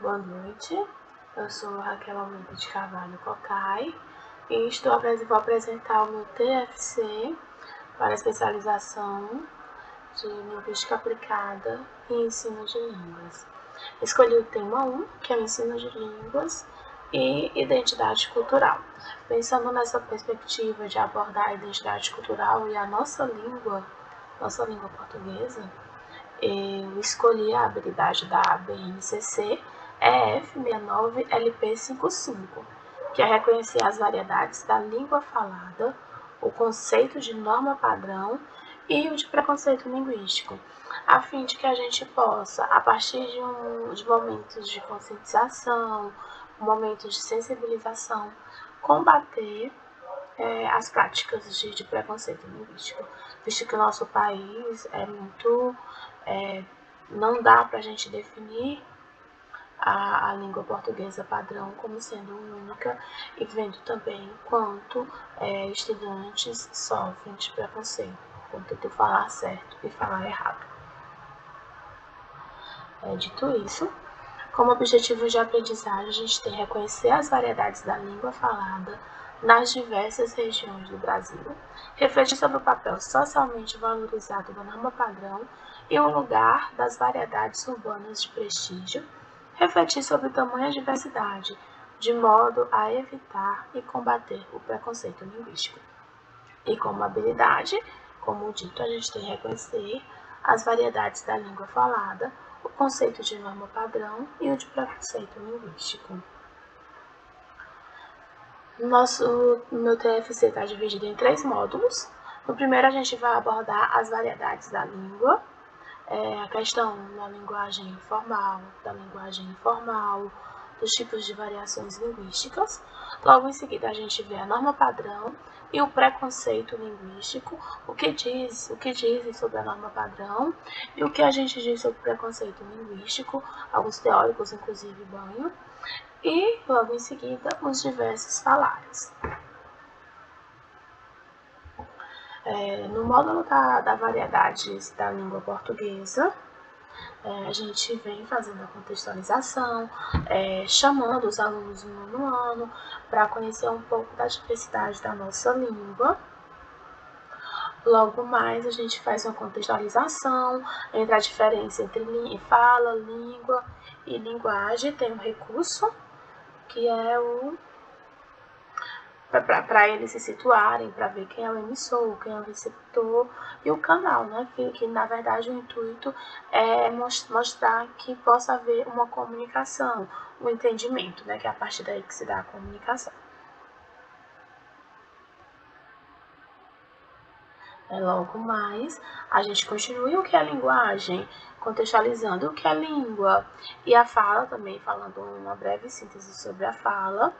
Boa noite, eu sou Raquel Almeida de Carvalho Cocai e vou apresentar o meu TFC para especialização de Linguística Aplicada e Ensino de Línguas. Escolhi o tema 1, que é o Ensino de Línguas e Identidade Cultural. Pensando nessa perspectiva de abordar a identidade cultural e a nossa língua portuguesa, eu escolhi a habilidade da BNCC EF69LP55, que é reconhecer as variedades da língua falada, o conceito de norma padrão e o de preconceito linguístico, a fim de que a gente possa, a partir de momentos de conscientização, momentos de sensibilização, combater as práticas de preconceito linguístico, visto que o nosso país é muito... não dá para a gente definir a língua portuguesa padrão como sendo única, e vendo também quanto estudantes sofrem de preconceito, por tentar falar certo e falar errado. Dito isso, como objetivo de aprendizagem, a gente tem reconhecer as variedades da língua falada nas diversas regiões do Brasil, refletir sobre o papel socialmente valorizado da norma padrão e o lugar das variedades urbanas de prestígio, refletir sobre tamanha diversidade, de modo a evitar e combater o preconceito linguístico. E como habilidade, como dito, a gente tem que reconhecer as variedades da língua falada, o conceito de norma padrão e o de preconceito linguístico. Meu TFC está dividido em 3 módulos. No primeiro, a gente vai abordar as variedades da língua, a questão da linguagem formal, da linguagem informal, dos tipos de variações linguísticas. Logo em seguida, a gente vê a norma padrão e o preconceito linguístico, o que dizem sobre a norma padrão e o que a gente diz sobre o preconceito linguístico, alguns teóricos, inclusive Banho, e logo em seguida, os diversos falares. No módulo da variedades da língua portuguesa, a gente vem fazendo a contextualização, chamando os alunos no nono ano para conhecer um pouco da diversidade da nossa língua. Logo mais, a gente faz uma contextualização entre a diferença entre fala, língua e linguagem. Tem um recurso que é para eles se situarem, para ver quem é o emissor, quem é o receptor e o canal, né? Que na verdade o intuito é mostrar que possa haver uma comunicação, um entendimento, né? Que é a partir daí que se dá a comunicação. Logo mais, a gente continua o que é a linguagem, contextualizando o que é a língua, e a fala também, falando uma breve síntese sobre a fala,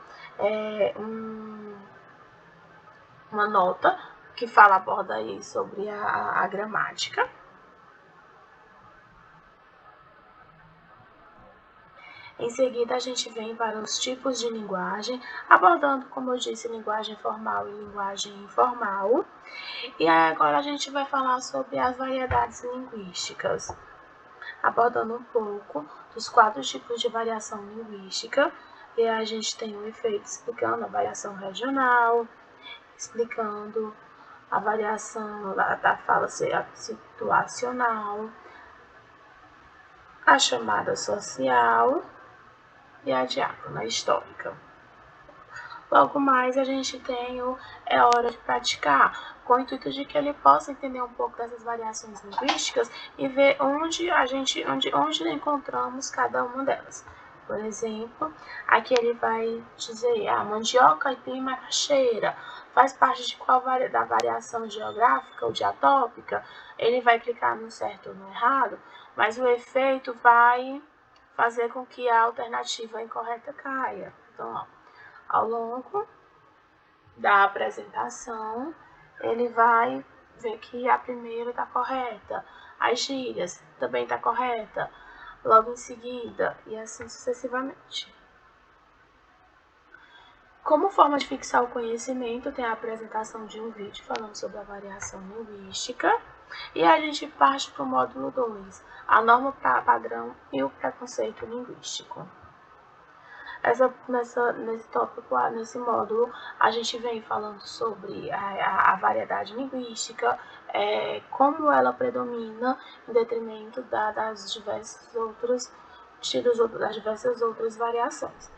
uma nota que aborda aí sobre a gramática. Em seguida, a gente vem para os tipos de linguagem, abordando, como eu disse, linguagem formal e linguagem informal. E agora a gente vai falar sobre as variedades linguísticas, abordando um pouco dos 4 tipos de variação linguística. E a gente tem um efeito explicando a variação regional, explicando a variação da fala situacional, a chamada social e a diáfana histórica. Logo mais, a gente tem é hora de praticar, com o intuito de que ele possa entender um pouco dessas variações linguísticas e ver onde encontramos cada uma delas. Por exemplo, aqui ele vai dizer, a mandioca, aipim e macaxeira faz parte de qual da variação geográfica ou diatópica. Ele vai clicar no certo ou no errado, mas o efeito vai fazer com que a alternativa incorreta caia. Então, ao longo da apresentação, ele vai ver que a primeira está correta, as gírias também está correta, logo em seguida, e assim sucessivamente. Como forma de fixar o conhecimento, tem a apresentação de um vídeo falando sobre a variação linguística, E a gente parte para o módulo 2, a norma padrão e o preconceito linguístico. Nesse módulo, a gente vem falando sobre a variedade linguística, como ela predomina em detrimento das diversas outras variações.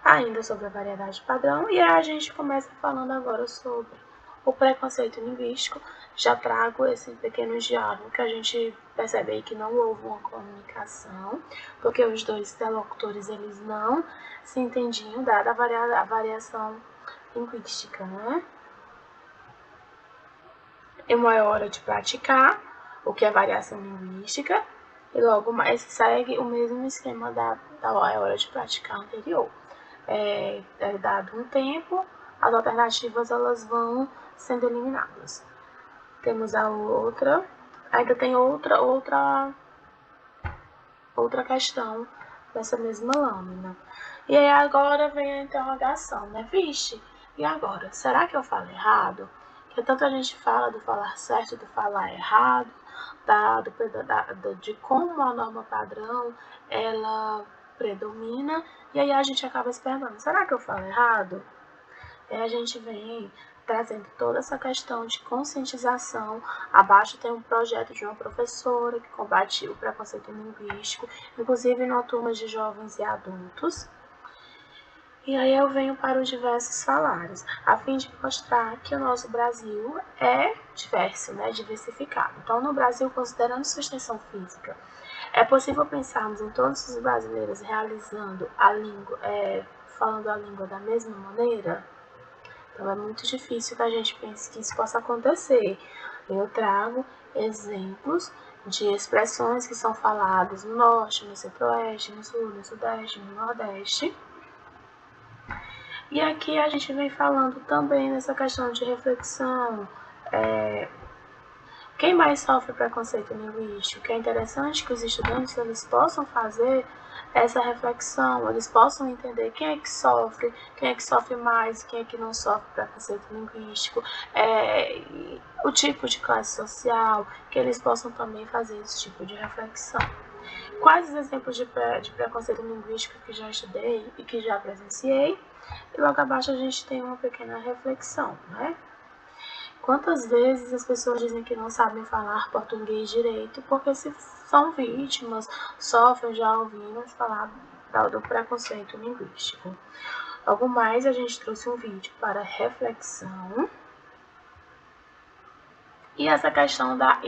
Ainda sobre a variedade padrão, e a gente começa falando agora sobre o preconceito linguístico. Já trago esse pequeno diálogo que a gente percebe aí que não houve uma comunicação, porque os dois interlocutores eles não se entendiam, dada a variação linguística, né? E uma é hora de praticar o que é variação linguística, e logo mais segue o mesmo esquema da hora de praticar anterior. Dado um tempo, as alternativas elas vão sendo eliminadas. Temos a outra, ainda tem outra questão dessa mesma lâmina. E aí agora vem a interrogação, né? Vixe, e agora? Será que eu falo errado? Que tanto a gente fala do falar certo, do falar errado, de como a norma padrão ela predomina, e aí a gente acaba se perguntando, será que eu falo errado? E a gente vem trazendo toda essa questão de conscientização. Abaixo tem um projeto de uma professora que combate o preconceito linguístico, inclusive numa turma de jovens e adultos. E aí eu venho para os diversos falares, a fim de mostrar que o nosso Brasil é diverso, né, diversificado. Então, no Brasil, considerando sua extensão física, é possível pensarmos em todos os brasileiros realizando a língua, falando a língua da mesma maneira? Então, é muito difícil que a gente pense que isso possa acontecer. Eu trago exemplos de expressões que são faladas no Norte, no Centro-Oeste, no Sul, no Sudeste, no Nordeste. E aqui a gente vem falando também nessa questão de reflexão. Quem mais sofre preconceito linguístico? É interessante que os estudantes eles possam fazer essa reflexão, eles possam entender quem é que sofre mais, quem é que não sofre preconceito linguístico, o tipo de classe social, que eles possam também fazer esse tipo de reflexão. Quais os exemplos de preconceito linguístico que já estudei e que já presenciei? E logo abaixo a gente tem uma pequena reflexão, né? Quantas vezes as pessoas dizem que não sabem falar português direito porque se são vítimas, sofrem, já ouvimos falar do preconceito linguístico. Logo mais a gente trouxe um vídeo para reflexão. E essa questão da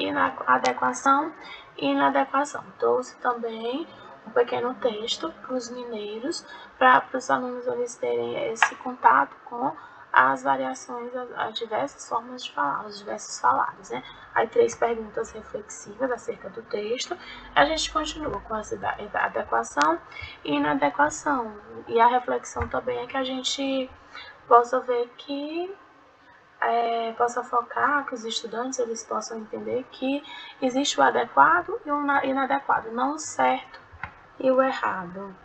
adequação e inadequação. Trouxe também um pequeno texto para os mineiros, para os alunos eles terem esse contato com as variações, as diversas formas de falar, os diversos falares, né? Aí 3 perguntas reflexivas acerca do texto. A gente continua com essa adequação e inadequação. E a reflexão também é que a gente possa ver que possa focar, que os estudantes eles possam entender que existe o adequado e o inadequado, não o certo e o errado.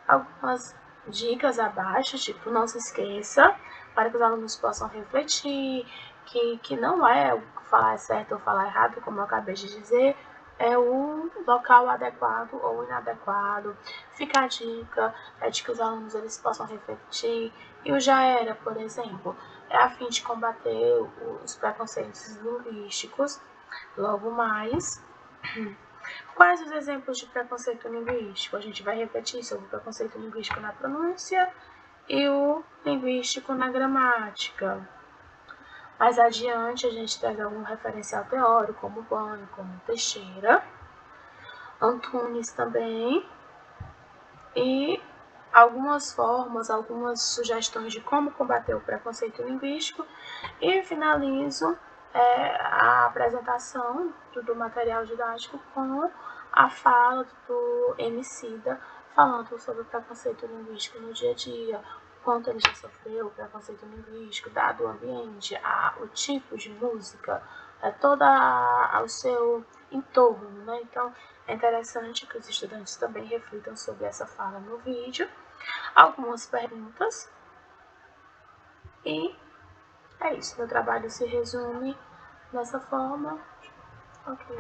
Algumas dicas abaixo, tipo, não se esqueça, para que os alunos possam refletir, que não é o falar certo ou falar errado, como eu acabei de dizer, é o local adequado ou inadequado. Fica a dica de que os alunos eles possam refletir. E o já era, por exemplo, é a fim de combater os preconceitos linguísticos. Logo mais, quais os exemplos de preconceito linguístico? A gente vai refletir sobre o preconceito linguístico na pronúncia e o linguístico na gramática. Mais adiante, a gente traz algum referencial teórico, como Banho, como Teixeira, Antunes também, e algumas formas, algumas sugestões de como combater o preconceito linguístico, e finalizo a apresentação do material didático com a fala do Emicida, falando sobre o preconceito linguístico no dia a dia, quanto ele já sofreu o preconceito linguístico, dado o ambiente, o tipo de música, todo o seu entorno, né? Então, é interessante que os estudantes também reflitam sobre essa fala no vídeo, algumas perguntas, e É isso, meu trabalho se resume dessa forma. Ok.